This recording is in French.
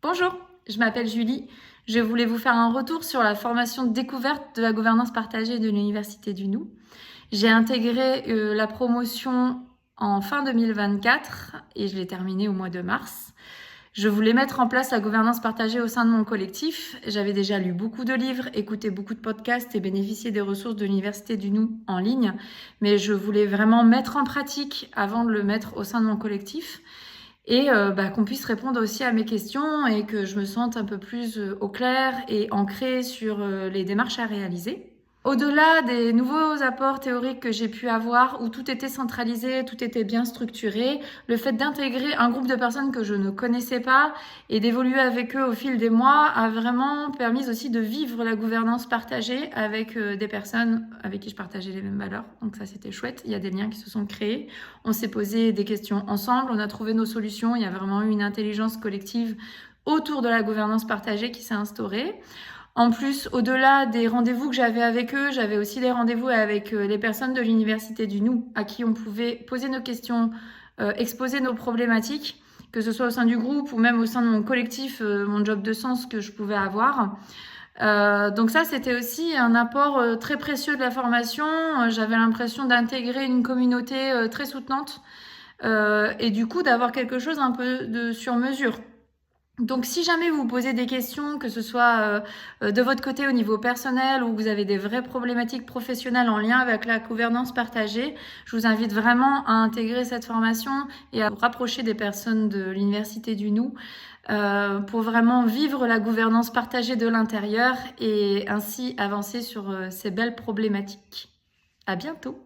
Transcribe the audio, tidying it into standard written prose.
Bonjour, je m'appelle Julie. Je voulais vous faire un retour sur la formation découverte de la gouvernance partagée de l'Université du Nou. J'ai intégré la promotion en fin 2024 et je l'ai terminée au mois de mars. Je voulais mettre en place la gouvernance partagée au sein de mon collectif. J'avais déjà lu beaucoup de livres, écouté beaucoup de podcasts et bénéficié des ressources de l'Université du Nou en ligne, mais je voulais vraiment mettre en pratique avant de le mettre au sein de mon collectif. Et qu'on puisse répondre aussi à mes questions et que je me sente un peu plus au clair et ancrée sur les démarches à réaliser. Au-delà des nouveaux apports théoriques que j'ai pu avoir, où tout était centralisé, tout était bien structuré, le fait d'intégrer un groupe de personnes que je ne connaissais pas et d'évoluer avec eux au fil des mois a vraiment permis aussi de vivre la gouvernance partagée avec des personnes avec qui je partageais les mêmes valeurs. Donc ça, c'était chouette. Il y a des liens qui se sont créés. On s'est posé des questions ensemble, on a trouvé nos solutions. Il y a vraiment eu une intelligence collective autour de la gouvernance partagée qui s'est instaurée. En plus, au-delà des rendez-vous que j'avais avec eux, j'avais aussi des rendez-vous avec les personnes de l'Université du Nou à qui on pouvait poser nos questions, exposer nos problématiques, que ce soit au sein du groupe ou même au sein de mon collectif, mon job de sens que je pouvais avoir. Donc ça, c'était aussi un apport très précieux de la formation. J'avais l'impression d'intégrer une communauté très soutenante et du coup d'avoir quelque chose un peu de sur mesure. Donc si jamais vous posez des questions, que ce soit de votre côté au niveau personnel ou vous avez des vraies problématiques professionnelles en lien avec la gouvernance partagée, je vous invite vraiment à intégrer cette formation et à vous rapprocher des personnes de l'Université du Nou pour vraiment vivre la gouvernance partagée de l'intérieur et ainsi avancer sur ces belles problématiques. À bientôt!